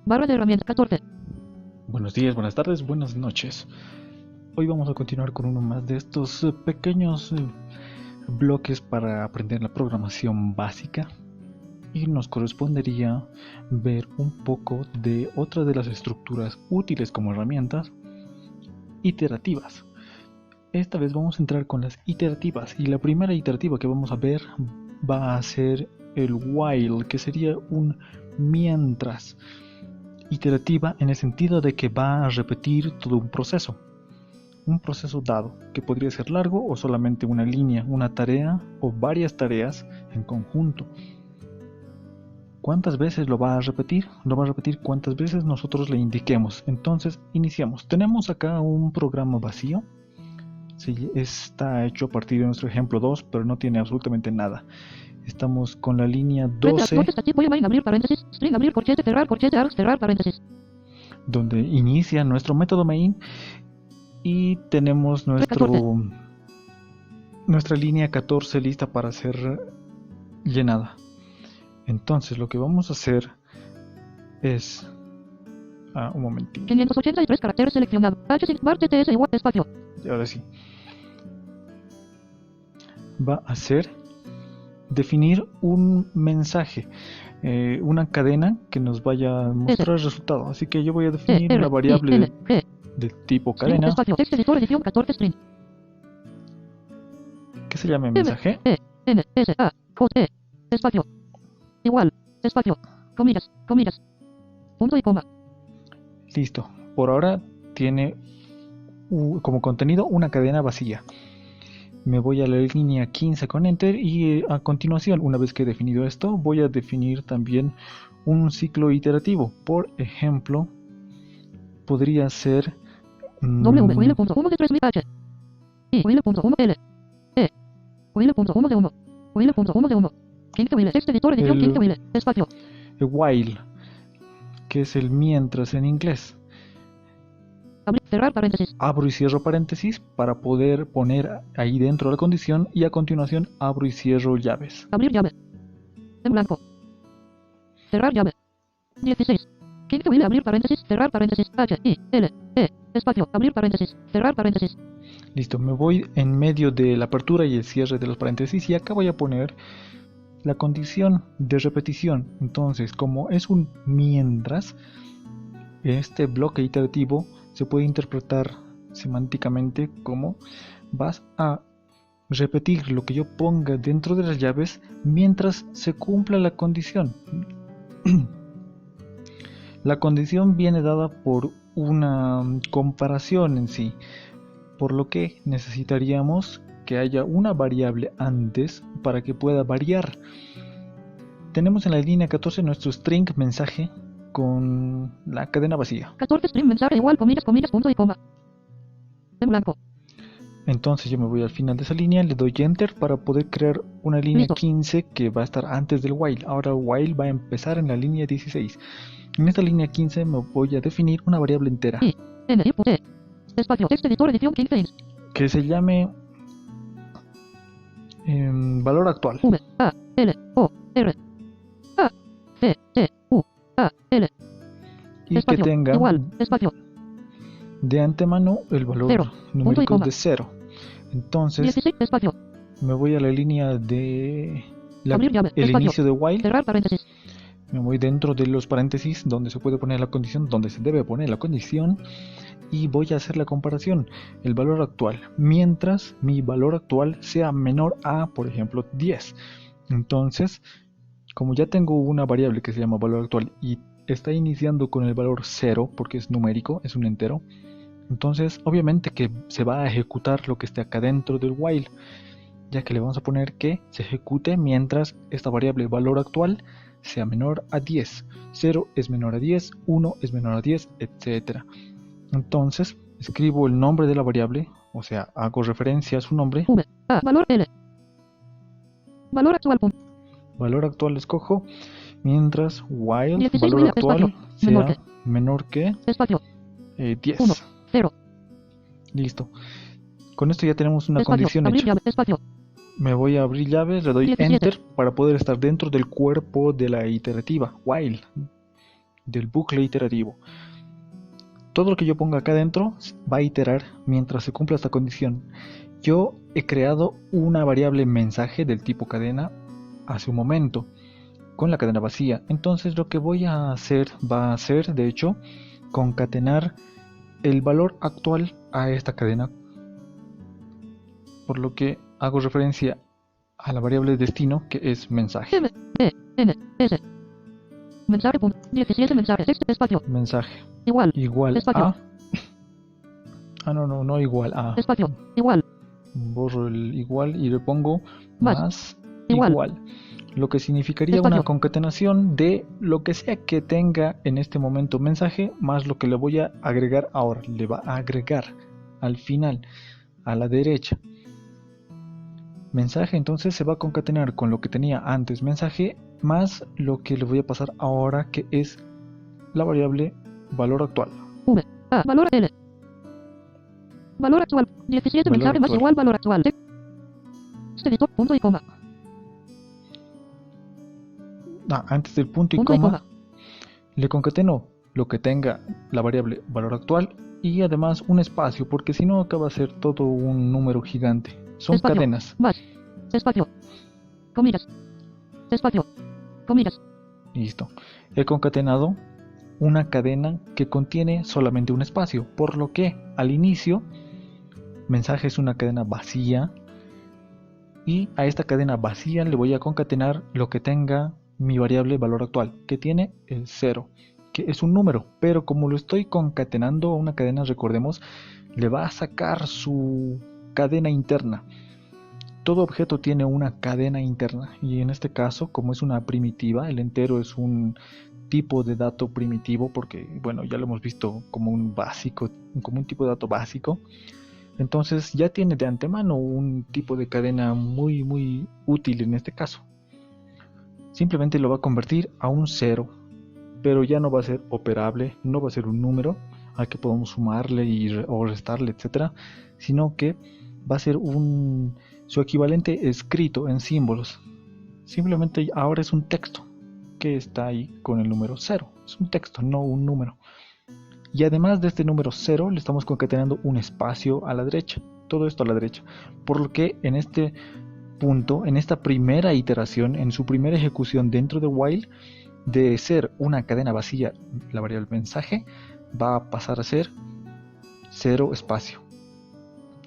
Barra de herramientas 14. Buenos días, buenas tardes, buenas noches. Hoy vamos a continuar con uno más de estos pequeños bloques para aprender la programación básica. Y nos correspondería ver un poco de otra de las estructuras útiles como herramientas iterativas. Esta vez vamos a entrar con las iterativas y la primera iterativa que vamos a ver va a ser el while, que sería un mientras. Iterativa en el sentido de que va a repetir todo un proceso dado, que podría ser largo o solamente una línea, una tarea o varias tareas en conjunto. ¿Cuántas veces lo va a repetir? Lo va a repetir cuántas veces nosotros le indiquemos. Entonces iniciamos. Tenemos acá un programa vacío. Sí, está hecho a partir de nuestro ejemplo 2, pero no tiene absolutamente nada. Estamos con la línea 12, Voy a main, abrir paréntesis, string, abrir corchete, args, cerrar paréntesis. Donde inicia nuestro método main y tenemos nuestra línea 14 lista para ser llenada. Entonces lo que vamos a hacer es un momentito. 583 caracteres seleccionados. H bar TTS igual espacio. Y ahora sí. Va a ser definir un mensaje, una cadena que nos vaya a mostrar el resultado. Así que yo voy a definir una variable de tipo cadena Text editor edición 14 string. que se llame mensaje. N S A J E espacio igual espacio comillas punto y coma. Listo. Por ahora tiene como contenido una cadena vacía. Me voy a la línea 15 con enter y a continuación, una vez que he definido esto, voy a definir también un ciclo iterativo. Por ejemplo, podría ser Will.1 de 3000 H y Will.1 L E Will.1 de 1 Will.1 de 1 15 Will text editor edición 15 Will espacio el while, que es el mientras en inglés. Cerrar paréntesis. Abro y cierro paréntesis para poder poner ahí dentro la condición y a continuación abro y cierro llaves. Abrir llave. En blanco. Cerrar llave. 16. 15 Will abrir paréntesis, cerrar paréntesis, H, I, L, E, espacio, abrir paréntesis, cerrar paréntesis. Listo, me voy en medio de la apertura y el cierre de los paréntesis y acá voy a poner la condición de repetición. Entonces, como es un mientras, este bloque iterativo se puede interpretar semánticamente como vas a repetir lo que yo ponga dentro de las llaves mientras se cumpla la condición. La condición viene dada por una comparación en sí, por lo que necesitaríamos que haya una variable antes para que pueda variar. Tenemos en la línea 14 nuestro string mensaje con la cadena vacía. 14 string mensaje igual comillas punto y coma. En blanco. Entonces yo me voy al final de esa línea, le doy enter para poder crear una línea Listo. 15 que va a estar antes del while. Ahora el while va a empezar en la línea 16. En esta línea 15 me voy a definir una variable entera I, N, I, T, espacio, text editor edición 15 ins. que se llame valor actual. V, A, L, O, R, A, C, T, U, A, L. Y Espacio, que tenga igual, espacio, de antemano el valor Cero, punto y numérico coma. de 0. Entonces 16, espacio, me voy a la línea de abrir llave, el espacio, inicio de while. cerrar paréntesis. Me voy dentro de los paréntesis donde se puede poner la condición, donde se debe poner la condición, y voy a hacer la comparación, el valor actual, mientras mi valor actual sea menor a, por ejemplo, 10. Entonces, como ya tengo una variable que se llama valor actual y está iniciando con el valor 0 porque es numérico, es un entero, entonces obviamente que se va a ejecutar lo que esté acá dentro del while, ya que le vamos a poner que se ejecute mientras esta variable valor actual sea menor a 10, 0 es menor a 10, 1 es menor a 10, etc. Entonces escribo el nombre de la variable, o sea, hago referencia a su nombre. V, A, valor L. Valor actual punto. Valor actual escojo, mientras while 16 valor Will, actual espacio, sea menor que espacio, 10. 1, 0, Listo. Con esto ya tenemos una espacio, condición abrir hecha. llave, espacio, Me voy a abrir llaves, le doy 17. enter para poder estar dentro del cuerpo de la iterativa while. del bucle iterativo. Todo lo que yo ponga acá adentro va a iterar mientras se cumpla esta condición. Yo he creado una variable mensaje del tipo cadena hace un momento con la cadena vacía. Entonces lo que voy a hacer va a ser, de hecho, concatenar el valor actual a esta cadena, por lo que hago referencia a la variable destino, que es mensaje. M, E, N, S. Mensaje. 17 mensajes. Texto. Espacio. Mensaje Igual. igual Espacio. a... no igual a... Espacio. Igual. Borro el igual y le pongo más Igual. lo que significaría Espacio. una concatenación de lo que sea que tenga en este momento mensaje más lo que le voy a agregar ahora. Le va a agregar al final, a la derecha. Mensaje entonces se va a concatenar con lo que tenía antes mensaje más lo que le voy a pasar ahora, que es la variable valor actual. V, A, valor L. Valor actual. 17 Valor mensaje más actual. igual valor actual. Editor, punto y coma. Antes del punto y Punto y coma, coma. le concateno lo que tenga la variable valor actual y además un espacio, porque si no acaba de ser todo un número gigante. Son Espacio. cadenas. Más. Espacio. Comillas. Espacio. Comillas. Listo. He concatenado una cadena que contiene solamente un espacio, por lo que al inicio mensaje es una cadena vacía y a esta cadena vacía le voy a concatenar lo que tenga mi variable valor actual, que tiene el 0, que es un número, pero como lo estoy concatenando a una cadena, recordemos, le va a sacar su cadena interna. Todo objeto tiene una cadena interna y en este caso, como es una primitiva, el entero es un tipo de dato primitivo, porque bueno, ya lo hemos visto como un básico, como un tipo de dato básico. Entonces ya tiene de antemano un tipo de cadena muy útil en este caso. Simplemente lo va a convertir a un 0, pero ya no va a ser operable, no va a ser un número al que podemos sumarle o restarle, etcétera, sino que va a ser su equivalente escrito en símbolos. Simplemente ahora es un texto que está ahí con el número 0. Es un texto, no un número. Y además de este número 0 le estamos concatenando un espacio a la derecha. Todo esto a la derecha. Por lo que en este punto, en esta primera iteración, en su primera ejecución dentro de while, de ser una cadena vacía, la variable mensaje va a pasar a ser 0 espacio.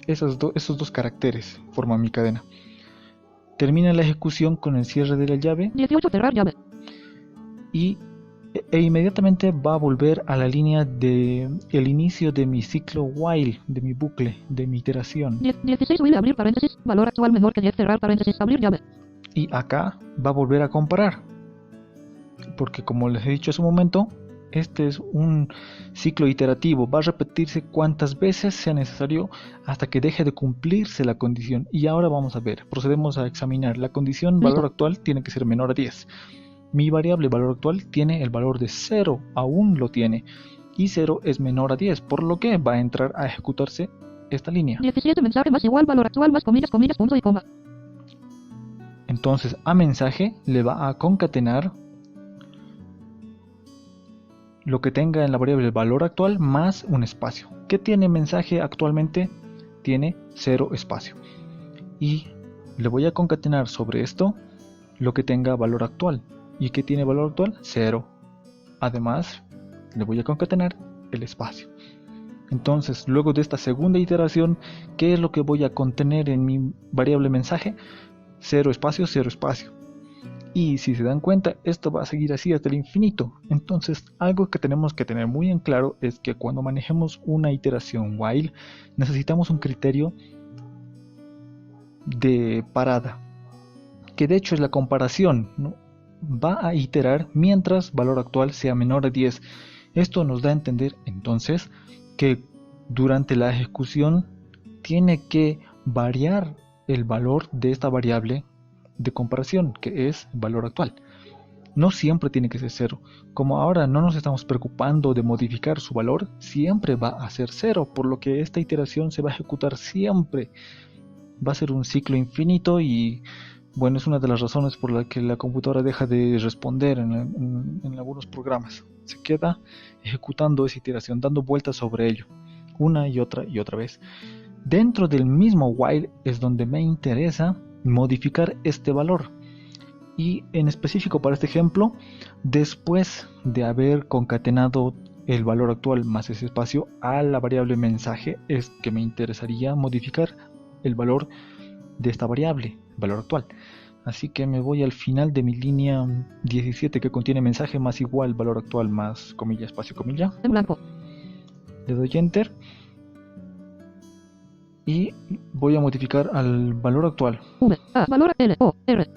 Esos dos caracteres forman mi cadena. Termina la ejecución con el cierre de la llave 18 cerrar llave. e inmediatamente va a volver a la línea de el inicio de mi ciclo while, de mi bucle, de mi iteración. 16 while abrir paréntesis, valor actual menor que 10 cerrar paréntesis, abrir llave. Y acá va a volver a comparar, porque como les he dicho hace un momento, este es un ciclo iterativo, va a repetirse cuantas veces sea necesario hasta que deje de cumplirse la condición. Y ahora vamos a ver, procedemos a examinar. La condición Listo. valor actual tiene que ser menor a 10. Mi variable valor actual tiene el valor de 0, aún lo tiene, y 0 es menor a 10, por lo que va a entrar a ejecutarse esta línea. 17 mensaje más igual valor actual más comillas, comillas, punto y coma. Entonces a mensaje le va a concatenar lo que tenga en la variable valor actual más un espacio. ¿Qué tiene mensaje actualmente? Tiene 0 espacio. Y le voy a concatenar sobre esto lo que tenga valor actual. ¿Y qué tiene valor actual? 0. Además, le voy a concatenar el espacio. Entonces, luego de esta segunda iteración, ¿qué es lo que voy a contener en mi variable mensaje? 0 espacio, 0 espacio. Y si se dan cuenta, esto va a seguir así hasta el infinito. Entonces, algo que tenemos que tener muy en claro es que cuando manejemos una iteración while, necesitamos un criterio de parada, que de hecho es la comparación, ¿no? Va a iterar mientras valor actual sea menor a 10. Esto nos da a entender entonces que durante la ejecución tiene que variar el valor de esta variable de comparación, que es valor actual. No siempre tiene que ser 0. Como ahora no nos estamos preocupando de modificar su valor, siempre va a ser 0, por lo que esta iteración se va a ejecutar siempre. Va a ser un ciclo infinito y Bueno, es una de las razones por la que la computadora deja de responder en algunos programas. Se queda ejecutando esa iteración, dando vueltas sobre ello, una y otra vez. Dentro del mismo while es donde me interesa modificar este valor. Y en específico para este ejemplo, después de haber concatenado el valor actual más ese espacio a la variable mensaje, es que me interesaría modificar el valor de esta variable, valor actual. Así que me voy al final de mi línea 17 que contiene mensaje más igual valor actual más comilla espacio comilla. En blanco. Le doy enter y voy a modificar al valor actual. V, A, valor L, O, R.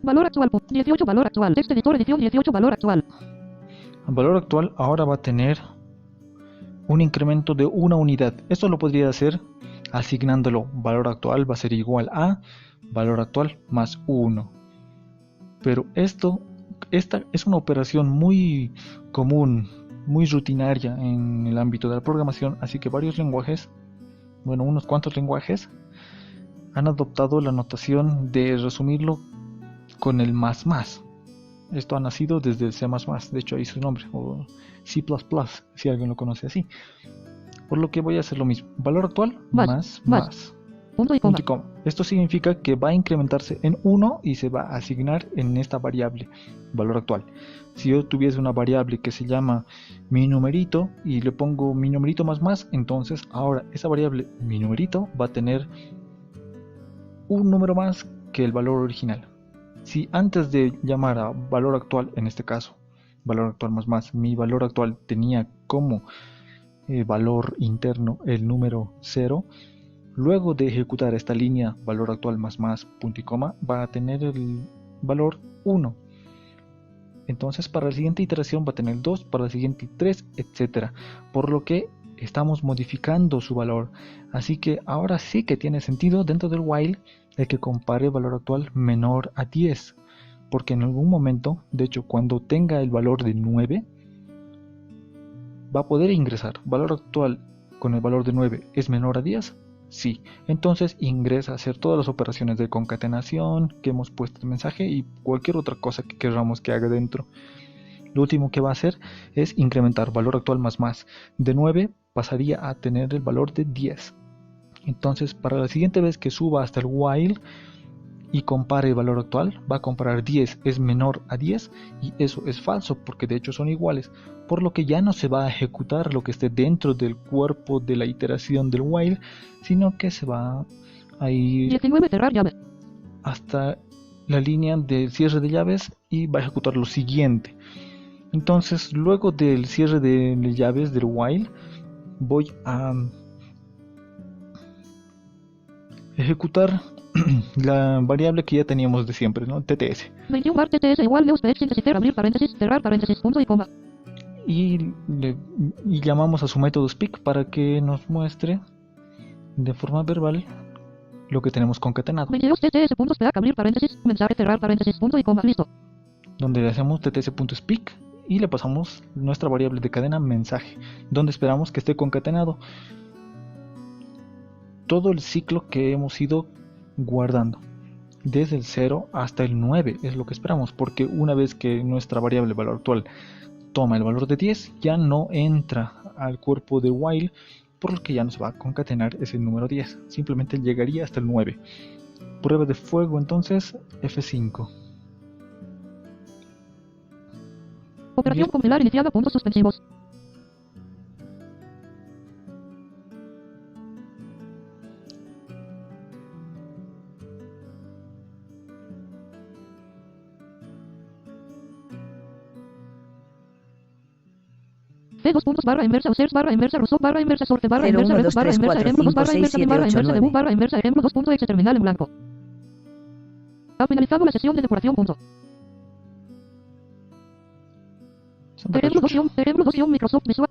Valor actual, 18 valor actual. Text editor edición 18 valor actual. El valor actual ahora va a tener un incremento de una unidad. Esto lo podría hacer asignándolo. Valor actual va a ser igual a valor actual más 1. Pero esta es una operación muy común, muy rutinaria en el ámbito de la programación, así que varios lenguajes, bueno, unos cuantos lenguajes, han adoptado la notación de resumirlo con el más más. Esto ha nacido desde el C++, de hecho ahí su nombre, o C++, si alguien lo conoce así. Por lo que voy a hacer lo mismo. Valor actual más. Punto y coma. Esto significa que va a incrementarse en 1 y se va a asignar en esta variable, valor actual. Si yo tuviese una variable que se llama mi numerito y le pongo mi numerito más, entonces ahora esa variable mi numerito va a tener un número más que el valor original. Si antes de llamar a valor actual, en este caso, valor actual más, mi valor actual tenía como valor interno el número 0, luego de ejecutar esta línea valor actual más, punto y coma, va a tener el valor 1. Entonces para la siguiente iteración va a tener 2, para la siguiente 3, etc. Por lo que estamos modificando su valor. Así que ahora sí que tiene sentido dentro del while el que compare el valor actual menor a 10. Porque en algún momento, de hecho cuando tenga el valor de 9, va a poder ingresar. Valor actual con el valor de 9 es menor a 10. Sí, entonces ingresa a hacer todas las operaciones de concatenación que hemos puesto en el mensaje y cualquier otra cosa que queramos que haga dentro. Lo último que va a hacer es incrementar valor actual más. De 9 pasaría a tener el valor de 10. Entonces para la siguiente vez que suba hasta el while y compare el valor actual, va a comparar 10 es menor a 10 y eso es falso porque de hecho son iguales, por lo que ya no se va a ejecutar lo que esté dentro del cuerpo de la iteración del while, sino que se va a ir 19 cerrar llave. hasta la línea de cierre de llaves y va a ejecutar lo siguiente. Entonces luego del cierre de llaves del while voy a ejecutar la variable que ya teníamos de siempre, ¿no? TTS. 21 bar TTS igual neus síntesis abrir paréntesis, cerrar paréntesis, punto y coma. Y llamamos a su método speak para que nos muestre de forma verbal lo que tenemos concatenado. 22 TTS.speak abrir paréntesis, mensaje cerrar paréntesis, punto y coma, listo. Donde le hacemos tts.speak y le pasamos nuestra variable de cadena mensaje, donde esperamos que esté concatenado todo el ciclo que hemos ido guardando desde el 0 hasta el 9 es lo que esperamos, porque una vez que nuestra variable valor actual toma el valor de 10 ya no entra al cuerpo de while, por lo que ya nos va a concatenar ese número 10, simplemente llegaría hasta el 9. Prueba de fuego entonces F5. Operación compilar iniciada, puntos suspensivos. C2 puntos barra inversa users barra inversa rusop barra inversa sorte barra inversa red barra inversa ejemplo 2 barra inversa barra inversa debug barra inversa ejemplo 2.exe terminal en blanco. Ha finalizado la sesión de depuración punto. Ejemplo 2 Microsoft Visual.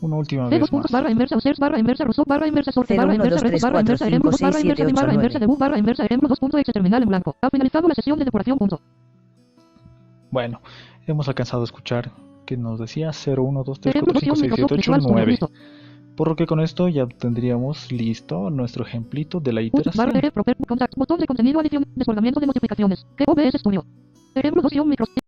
Una última C2 vez puntos más. barra inversa users barra inversa rusop barra inversa sorte barra inversa red barra inversa ejemplo 2 barra inversa barra inversa debug barra inversa ejemplo 2.exe terminal en blanco. Ha finalizado la sesión de depuración punto. Bueno, hemos alcanzado a escuchar que nos decía 0, 1, 2, 3, Ejemplo 4, 5, 6, 7, Microsoft 8, Visual Studio 9. listo. Por lo que con esto ya tendríamos listo nuestro ejemplito de la Puntos barra iteración. proper contact botón de contenido adición desbordamiento de notificaciones. OBS Studio. Ejemplo 2 micros.